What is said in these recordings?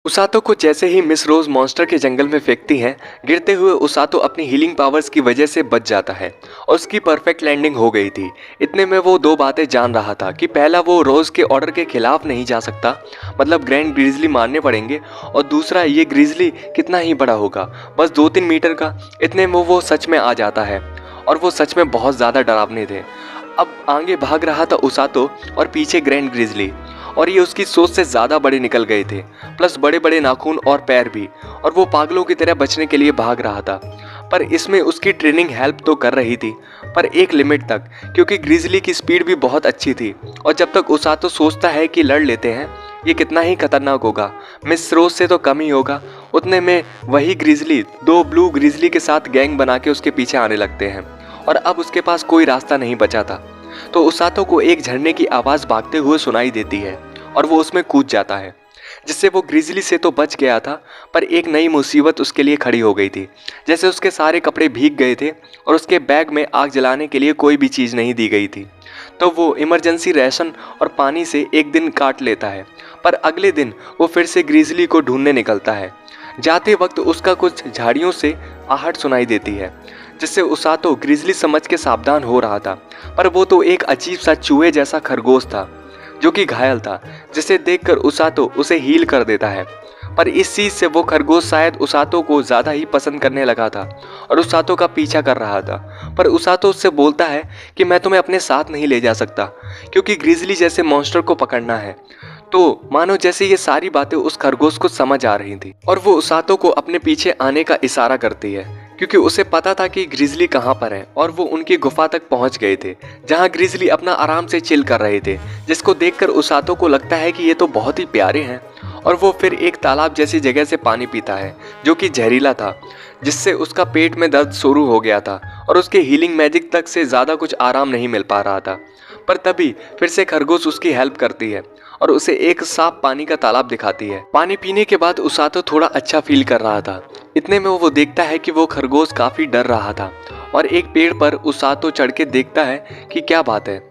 उसातो को जैसे ही मिस रोज मॉन्स्टर के जंगल में फेंकती हैं, गिरते हुए उसातो अपनी हीलिंग पावर्स की वजह से बच जाता है और उसकी परफेक्ट लैंडिंग हो गई थी। इतने में वो दो बातें जान रहा था कि पहला वो रोज के ऑर्डर के खिलाफ नहीं जा सकता, मतलब ग्रैंड ग्रिजली मारने पड़ेंगे, और दूसरा ये ग्रिजली कितना ही बड़ा होगा, बस 2-3 मीटर का। इतने में वो सच में आ जाता है और वो सच में बहुत ज़्यादा डरावने थे। अब आगे भाग रहा था उसातो और पीछे ग्रैंड ग्रिजली, और ये उसकी सोच से ज़्यादा बड़े निकल गए थे, प्लस बड़े बड़े नाखून और पैर भी, और वो पागलों की तरह बचने के लिए भाग रहा था। पर इसमें उसकी ट्रेनिंग हेल्प तो कर रही थी, पर एक लिमिट तक, क्योंकि ग्रिजली की स्पीड भी बहुत अच्छी थी। और जब तक उसातो सोचता है कि लड़ लेते हैं, ये कितना ही खतरनाक होगा, मिस रोज से तो कम ही होगा, उतने में वही ग्रिजली दो ब्लू ग्रिजली के साथ गैंग बना के उसके पीछे आने लगते हैं, और अब उसके पास कोई रास्ता नहीं बचा था। तो उसातो को एक झरने की आवाज़ भागते हुए सुनाई देती है और वो उसमें कूद जाता है, जिससे वो ग्रिजली से तो बच गया था, पर एक नई मुसीबत उसके लिए खड़ी हो गई थी। जैसे उसके सारे कपड़े भीग गए थे और उसके बैग में आग जलाने के लिए कोई भी चीज़ नहीं दी गई थी। तो वो इमरजेंसी राशन और पानी से एक दिन काट लेता है, पर अगले दिन वो फिर से ग्रिजली को ढूंढने निकलता है। जाते वक्त उसका कुछ झाड़ियों से आहट सुनाई देती है, जिससे उसातो ग्रिजली समझ के सावधान हो रहा था, पर वो तो एक अजीब सा चूहे जैसा खरगोश था जो कि घायल था, जिसे देखकर उसातो उसे हील कर देता है। पर इस चीज़ से वो खरगोश शायद उसातो को ज़्यादा ही पसंद करने लगा था और उसातो का पीछा कर रहा था। पर उसातो उससे बोलता है कि मैं तुम्हें अपने साथ नहीं ले जा सकता, क्योंकि ग्रिजली जैसे मॉन्स्टर को पकड़ना है। तो मानो जैसे ये सारी बातें उस खरगोश को समझ आ रही थी, और वो उसातो को अपने पीछे आने का इशारा करती है, क्योंकि उसे पता था कि ग्रिजली कहाँ पर है। और वो उनकी गुफा तक पहुंच गए थे, जहां ग्रिजली अपना आराम से चिल कर रहे थे, जिसको देखकर उसातो को लगता है कि ये तो बहुत ही प्यारे हैं। और वो फिर एक तालाब जैसी जगह से पानी पीता है, जो कि जहरीला था, जिससे उसका पेट में दर्द शुरू हो गया था और उसके हीलिंग मैजिक तक से ज़्यादा कुछ आराम नहीं मिल पा रहा था। पर तभी फिर से खरगोश उसकी हेल्प करती है और उसे एक साफ पानी का तालाब दिखाती है। पानी पीने के बाद उसातो थोड़ा अच्छा फील कर रहा था। इतने में वो देखता है कि वो खरगोश काफी डर रहा था और एक पेड़ पर उसातो चढ़ के देखता है कि क्या बात है,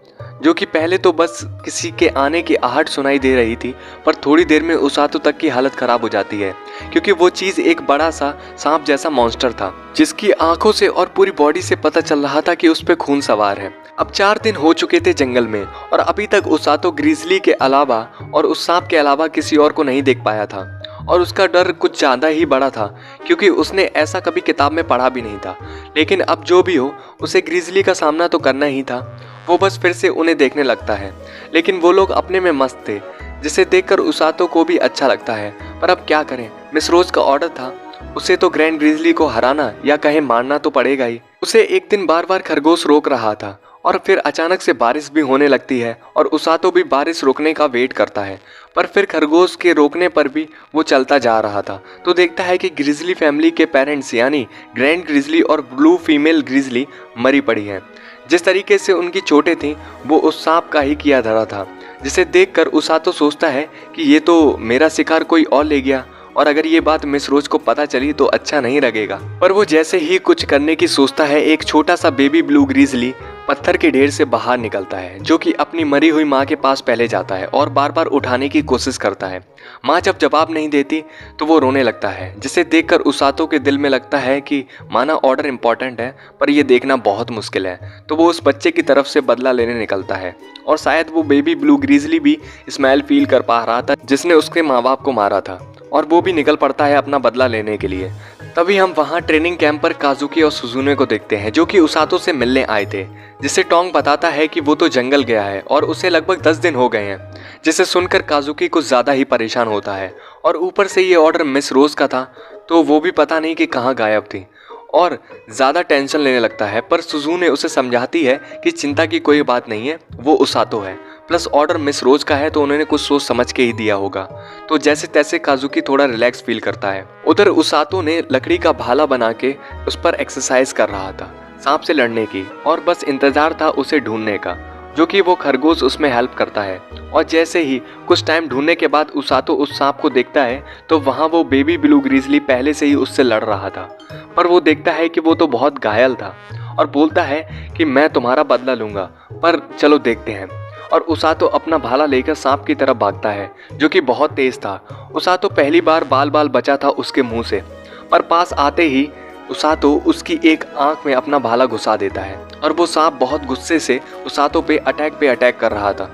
जो कि पहले तो बस किसी के आने की आहट सुनाई दे रही थी, पर थोड़ी देर में उसातो तक की हालत खराब हो जाती है, क्योंकि वो चीज एक बड़ा सा सांप जैसा मॉन्स्टर था, जिसकी आंखों से और पूरी बॉडी से पता चल रहा था कि उस पे खून सवार है। अब 4 दिन हो चुके थे जंगल में, और अभी तक उसातो ग्रिजली के अलावा और उस सांप के अलावा किसी और को नहीं देख पाया था, और उसका डर कुछ ज़्यादा ही बड़ा था, क्योंकि उसने ऐसा कभी किताब में पढ़ा भी नहीं था। लेकिन अब जो भी हो, उसे ग्रिजली का सामना तो करना ही था। वो बस फिर से उन्हें देखने लगता है, लेकिन वो लोग अपने में मस्त थे, जिसे देखकर उसातो को भी अच्छा लगता है। पर अब क्या करें, मिस रोज का ऑर्डर था, उसे तो ग्रैंड ग्रिजली को हराना या कहे मारना तो पड़ेगा ही। उसे एक दिन बार बार खरगोश रोक रहा था, और फिर अचानक से बारिश भी होने लगती है और उसातो भी बारिश रोकने का वेट करता है, पर फिर खरगोश के रोकने पर भी वो चलता जा रहा था। तो देखता है कि ग्रिजली फैमिली के पेरेंट्स यानी ग्रैंड ग्रिजली और ब्लू फीमेल ग्रिजली मरी पड़ी हैं। जिस तरीके से उनकी चोटें थीं, वो उस सांप का ही किया धरा था, जिसे देखकर उसातो सोचता है कि ये तो मेरा शिकार कोई और ले गया, और अगर ये बात मिस रोज को पता चली तो अच्छा नहीं लगेगा। पर वो जैसे ही कुछ करने की सोचता है, एक छोटा सा बेबी ब्लू ग्रिजली पत्थर के ढेर से बाहर निकलता है, जो कि अपनी मरी हुई माँ के पास पहले जाता है और बार बार उठाने की कोशिश करता है। माँ जब जवाब नहीं देती तो वो रोने लगता है, जिसे देखकर उसातो के दिल में लगता है कि माना ऑर्डर इम्पोर्टेंट है, पर यह देखना बहुत मुश्किल है। तो वो उस बच्चे की तरफ से बदला लेने निकलता है, और शायद वो बेबी ब्लू ग्रिजली भी स्मेल फील कर पा रहा था जिसने उसके माँ बाप को मारा था, और वो भी निकल पड़ता है अपना बदला लेने के लिए। तभी हम वहाँ ट्रेनिंग कैंप पर काजुकी और सुजुने को देखते हैं, जो कि उसातो से मिलने आए थे, जिससे टोंग बताता है कि वो तो जंगल गया है और उसे लगभग 10 दिन हो गए हैं, जिसे सुनकर काजुकी कुछ ज़्यादा ही परेशान होता है। और ऊपर से ये ऑर्डर मिस रोज का था, तो वो भी पता नहीं कि कहाँ गायब थी, और ज़्यादा टेंशन लेने लगता है। पर सुजुने उसे समझाती है कि चिंता की कोई बात नहीं है, वो उसातो है, प्लस ऑर्डर मिस रोज का है, तो उन्होंने कुछ सोच समझ के ही दिया होगा। तो जैसे तैसे काजुकी थोड़ा रिलैक्स फील करता है। उधर उसातो ने लकड़ी का भाला बना के उस पर एक्सरसाइज कर रहा था सांप से लड़ने की, और बस इंतजार था उसे ढूंढने का, जो कि वो खरगोश उसमें हेल्प करता है। और जैसे ही कुछ टाइम ढूंढने के बाद उसातो उस सांप को देखता है, तो वहाँ वो बेबी ब्लू ग्रिजली पहले से ही उससे लड़ रहा था। पर वो देखता है कि वो तो बहुत घायल था, और बोलता है कि मैं तुम्हारा बदला लूंगा, पर चलो देखते हैं। और उसातो अपना भाला लेकर सांप की तरफ भागता है जो कि बहुत तेज था। उसातो पहली बार बाल बाल बचा था उसके मुंह से, पर पास आते ही उसातो उसकी एक आंख में अपना भाला घुसा देता है और वो सांप बहुत गुस्से से उसातो पे अटैक कर रहा था।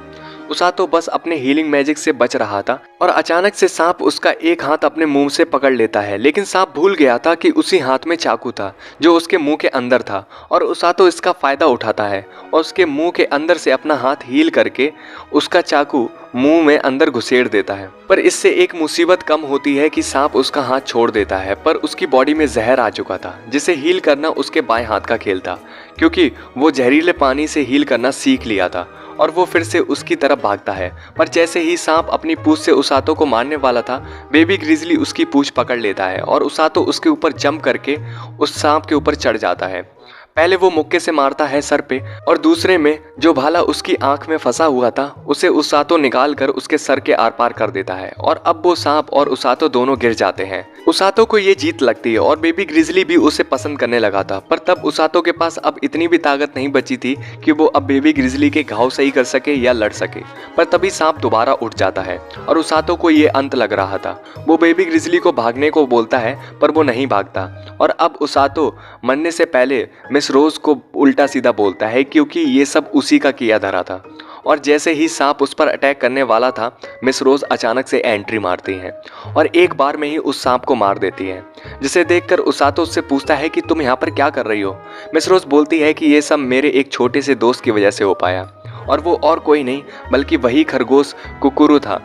उसातो बस अपने हीलिंग मैजिक से बच रहा था और अचानक से सांप उसका एक हाथ अपने मुंह से पकड़ लेता है, लेकिन सांप भूल गया था कि उसी हाथ में चाकू था जो उसके मुंह के अंदर था और उसातो इसका फायदा उठाता है और उसके मुंह के अंदर से अपना हाथ हील करके उसका चाकू मुंह में अंदर घुसेड़ देता है। पर इससे एक मुसीबत कम होती है कि सांप उसका हाथ छोड़ देता है, पर उसकी बॉडी में जहर आ चुका था जिसे हील करना उसके बाएं हाथ का खेल था, क्योंकि वो जहरीले पानी से हील करना सीख लिया था और वो फिर से उसकी तरफ भागता है। पर जैसे ही सांप अपनी पूंछ से उसातो को मारने वाला था, बेबी ग्रिजली उसकी पूंछ पकड़ लेता है और उसातो उसके ऊपर जंप करके उस सांप के ऊपर चढ़ जाता है। पहले वो मुक्के से मारता है सर पे और दूसरे में जो भाला उसकी आंख में फंसा हुआ था उसे उसातो निकाल कर उसके सर के आर पार कर देता है और अब वो सांप और उसातो दोनों गिर जाते हैं। उसातो को ये जीत लगती है और बेबी ग्रिजली भी उसे पसंद करने लगा था, पर तब उसातो के पास अब इतनी भी ताकत नहीं बची थी कि वो अब बेबी ग्रिजली के घाव सही कर सके या लड़ सके। पर तभी सांप दोबारा उठ जाता है और उसातो को ये अंत लग रहा था। वो बेबी ग्रिजली को भागने को बोलता है पर वो नहीं भागता और अब उसातो मरने से पहले मिस रोज को उल्टा सीधा बोलता है, क्योंकि ये सब उसी का किया धरा था। और जैसे ही सांप उस पर अटैक करने वाला था, मिस रोज अचानक से एंट्री मारती हैं और एक बार में ही उस सांप को मार देती है, जिसे देखकर उसातो उससे पूछता है कि तुम यहाँ पर क्या कर रही हो। मिस रोज बोलती है कि ये सब मेरे एक छोटे से दोस्त की वजह से हो पाया और वो और कोई नहीं बल्कि वही खरगोश कुकुरू था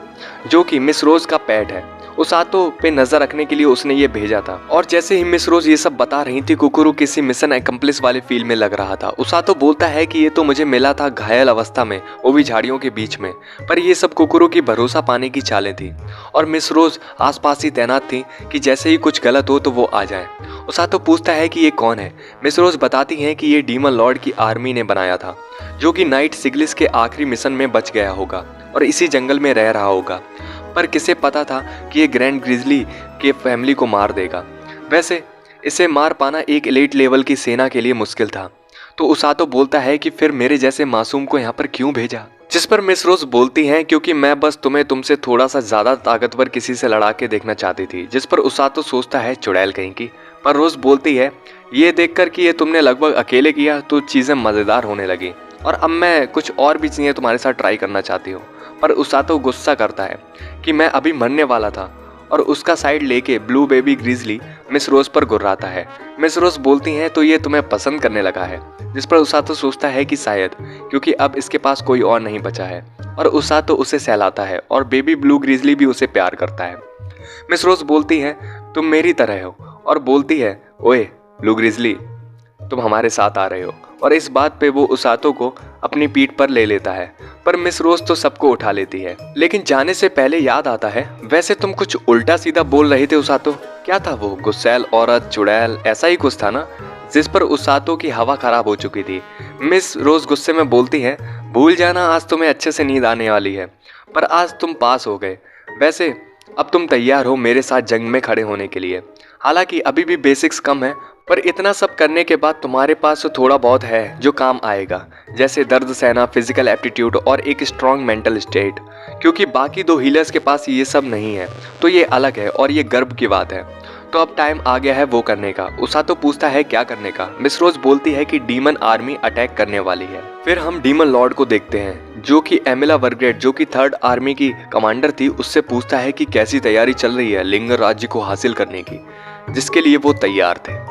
जो कि मिस रोज का पेट है। उसातो पे नजर रखने के लिए उसने ये भेजा था और जैसे ही मिस रोज ये सब बता रही थी, कुकुरू किसी मिशन एक्म्प्लिस वाले फील्ड में लग रहा था। उसातो बोलता है कि ये तो मुझे मिला था घायल अवस्था में, वो भी झाड़ियों के बीच में, पर ये सब कुकुरू की भरोसा पाने की चालें थी और मिस रोज आसपास ही तैनात थी कि जैसे ही कुछ गलत हो तो वो आ जाए। उसातो पूछता है कि ये कौन है। मिस रोज बताती हैं कि ये डीमन लॉर्ड की आर्मी ने बनाया था, जो कि नाइट सिग्लिस के आखिरी मिशन में बच गया होगा और इसी जंगल में रह रहा होगा, पर किसे पता था कि ये ग्रैंड ग्रिजली के फैमिली को मार देगा। वैसे इसे मार पाना एक एलीट लेवल की सेना के लिए मुश्किल था। तो उसातो बोलता है कि फिर मेरे जैसे मासूम को यहाँ पर क्यों भेजा, जिस पर मिस रोज बोलती हैं क्योंकि मैं बस तुम्हें तुमसे थोड़ा सा ज्यादा ताकतवर किसी से लड़ा के देखना चाहती थी। जिस पर उसातो सोचता है चुड़ैल कहीं की, पर रोज बोलती है ये देखकर कि ये तुमने लगभग अकेले किया तो चीजें मजेदार होने लगी और अब मैं कुछ और भी चीजें तुम्हारे साथ ट्राई करना चाहती हूँ। पर उसातो गुस्सा करता है कि मैं अभी मरने वाला था और उसका साइड लेके ब्लू बेबी ग्रिजली मिस रोज पर गुर्राता है। मिस रोज बोलती हैं तो ये तुम्हें पसंद करने लगा है, जिस पर उसातो सोचता है कि शायद क्योंकि अब इसके पास कोई और नहीं बचा है और उसातो उसे सहलाता है और बेबी ब्लू ग्रिजली भी उसे प्यार करता है। मिस रोज बोलती है तुम मेरी तरह हो और बोलती है ओए ब्लू ग्रिजली तुम हमारे साथ आ रहे हो, और इस बात पे वो उसातो को अपनी पीठ पर ले लेता है। पर मिस रोज तो सबको उठा लेती है, लेकिन जाने से पहले याद आता है वैसे तुम कुछ उल्टा सीधा बोल रहे थे उसातो, क्या था वो गुस्सैल औरत चुड़ैल ऐसा ही कुछ था ना। जिस पर उसातो की हवा खराब हो चुकी थी। मिस रोज गुस्से में बोलती है भूल जाना, आज तुम्हें अच्छे से नींद आने वाली है, पर आज तुम पास हो गए। वैसे अब तुम तैयार हो मेरे साथ जंग में खड़े होने के लिए। हालांकि अभी भी बेसिक्स कम है, पर इतना सब करने के बाद तुम्हारे पास तो थोड़ा बहुत है जो काम आएगा, जैसे दर्द सहना, फिजिकल एप्टीट्यूड और एक स्ट्रॉन्ग मेंटल स्टेट, क्योंकि बाकी दो हीलर्स के पास ये सब नहीं है। तो ये अलग है और ये गर्व की बात है। तो अब टाइम आ गया है वो करने का। उसातो पूछता है क्या करने का। मिस रोज बोलती है कि डीमन आर्मी अटैक करने वाली है। फिर हम डीमन लॉर्ड को देखते हैं जो कि एमिला वर्ग्रेट जो कि थर्ड आर्मी की कमांडर थी, उससे पूछता है कि कैसी तैयारी चल रही है लिंगर राज्य को हासिल करने की, जिसके लिए वो तैयार थे।